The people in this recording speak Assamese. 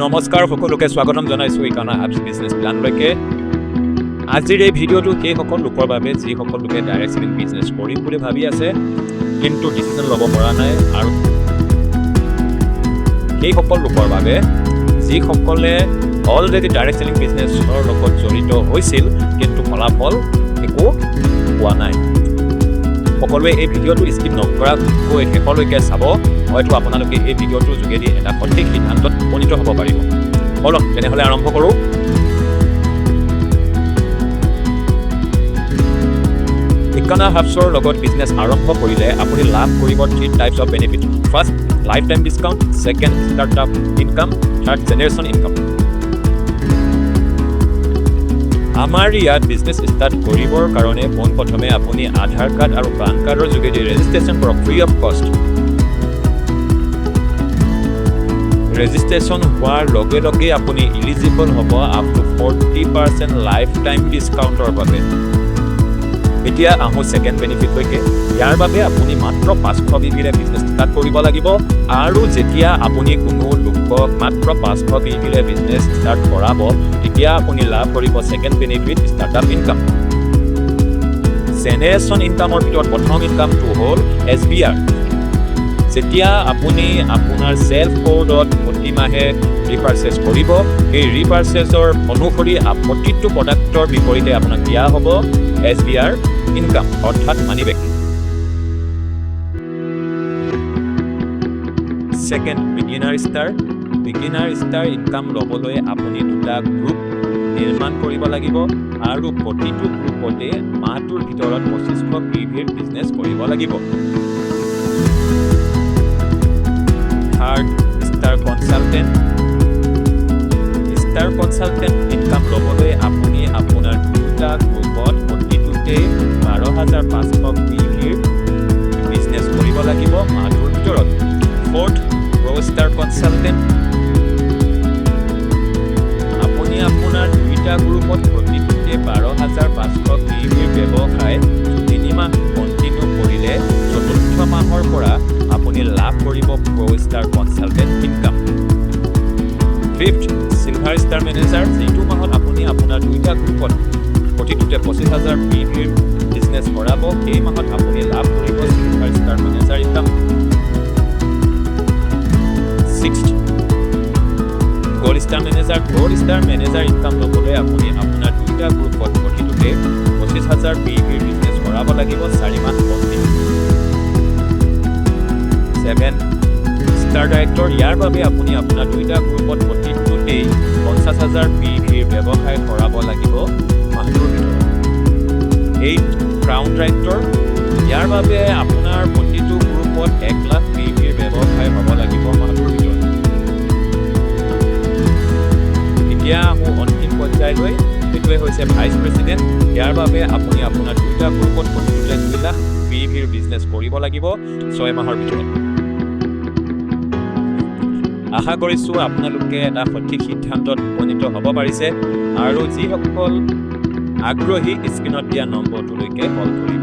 নমস্কাৰ সকলোকে স্বাগতম জনাইছো Ekana Business Plan লৈকে আজিৰ এই ভিডিঅটো সেই সকল লোকৰ বাবে যি সকল লোকে ডাইৰেক্ট সেলিং বিজনেছ কৰিম বুলি ভাবি আছে কিন্তু ডিসিশন ল'ব পৰা নাই আৰু সেই সকল লোকৰ বাবে যি সকলে অলৰেডি ডাইৰেক্ট সেলিং বিজনেছৰ লগত জড়িত হৈছিল কিন্তু ফলাফল একো পোৱা নাই সকলোৱে এই ভিডিঅটো স্কিপ নকৰাকৈ শেষলৈকে চাব হয়তো আপোনালোকে এই ভিডিঅটোৰ যোগেদি এটা সঠিক সিদ্ধান্তত উপনীত হ'ব পাৰিব বলক তেনেহ'লে আৰম্ভ কৰোঁ Ekana Hubsৰ লগত বিজনেছ আৰম্ভ কৰিলে আপুনি লাভ কৰিব 3 types of benefit first lifetime discount second startup income third generation income আমাৰ ইয়াত বিজনেছ ষ্টাৰ্ট কৰিবৰ কাৰণে পোনপ্ৰথমে আপুনি আধাৰ কাৰ্ড আৰু পান কাৰ্ডৰ যোগেদি ৰেজিষ্ট্ৰেশ্যন কৰক ফ্ৰী অফ কষ্ট ৰেজিষ্ট্ৰেশ্যন হোৱাৰ লগে লগে আপুনি ইলিজিবল হ'ব আপ টু 40% লাইফ টাইম ডিসকাউন্টৰ বাবে এতিয়া আহো সেকেন্ড বেনিফিট লৈকে ইয়াৰ বাবে আপুনি মাত্ৰ 500 বিবিৰে বিজনেছ ষ্টাৰ্ট কৰিব লাগিব আৰু যেতিয়া আপুনি কোনো লোকক মাত্ৰ 500 বিবিৰে বিজনেছ ষ্টাৰ্ট কৰাব তেতিয়া আপুনি লাভ কৰিব সেকেন্ড বেনিফিট স্টাৰ্টআপ ইনকাম জেনাৰেশ্যন ইনকামৰ ভিতৰত প্ৰথম ইনকামটো হ'ল SBR যেতিয়া আপুনি আপোনাৰ সেলফ কোডত প্ৰতি মাহে ৰিপাৰ্চেজ কৰিব এই ৰিপাৰ্চেজৰ অনুসৰি প্ৰতিটো প্ৰডাক্টৰ বিপৰীতে আপোনাক দিয়া হ'ব SBR ইনকাম অৰ্থাৎ money back second beginner star income ল'বলৈ আপুনি দুটা গ্ৰুপ নিৰ্মাণ কৰিব লাগিব আৰু প্ৰতিটো গ্ৰুপতে মাহটোৰ ভিতৰত 2500 পিভিৰ বিজনেছ কৰিব লাগিব থাৰ্ড ষ্টাৰ কনসালটেন্ট ইনকাম ল'বলৈ আপুনি আপোনাৰ দুটা গ্ৰুপত প্ৰতিটোতে 12500 পিভিৰ বিজনেছ কৰিব লাগিব মাহটোৰ ভিতৰত ফৰ্থ প্ৰ ষ্টাৰ কনসালটেন্ট আপুনি আপোনাৰ দুটা গ্ৰুপত প্ৰতিটোতে 12500 পিভিৰ ব্যৱসায় 3 মাহ কন্টিনিউ কৰিলে চতুৰ্থ মাহৰ পৰা আপুনি লাভ কৰিব pro star consultant income fifth silver star manager যিটো মাহত আপুনি আপোনাৰ দুটা গ্ৰুপত প্ৰতিটোতে 25000 পিভিৰ বিজনেছ কৰাব এই মাহত আপুনি লাভ কৰিব silver star manager income sixth gold star manager income ল'বলৈ আপুনি আপোনাৰ দুটা গ্ৰুপত প্ৰতিটোতে 25000 পিভিৰ বিজনেছ কৰাব লাগিব 4 মাহ কন্টিনিউ ছেভেন ষ্টাৰ ডাইৰেক্টৰ ইয়াৰ বাবে আপুনি আপোনাৰ দুটা গ্ৰুপত প্ৰতিটোতে 50000 পিভিৰ ব্যৱসায় কৰাব লাগিব মাহটোৰ ভিতৰত এইট ক্ৰাউন ডাইৰেক্টৰ ইয়াৰ বাবে আপোনাৰ প্ৰতিটো গ্ৰুপত 1 লাখ পিভিৰ ব্যৱসায় হ'ব লাগিব মাহটোৰ ভিতৰত এতিয়া অন্তিম পৰ্যায়লৈ এইটোৱে হৈছে ভাইচ প্ৰেছিডেণ্ট ইয়াৰ বাবে আপুনি আপোনাৰ দুটা গ্ৰুপত প্ৰতিটোতে 2 লাখ পিভিৰ বিজনেছ কৰিব লাগিব 6 মাহৰ ভিতৰত আশা কৰিছোঁ আপোনালোকে এটা সঠিক সিদ্ধান্তত উপনীত হ'ব পাৰিছে আৰু যিসকল আগ্ৰহী স্ক্ৰীনত দিয়া নম্বৰটোলৈকে কল কৰিব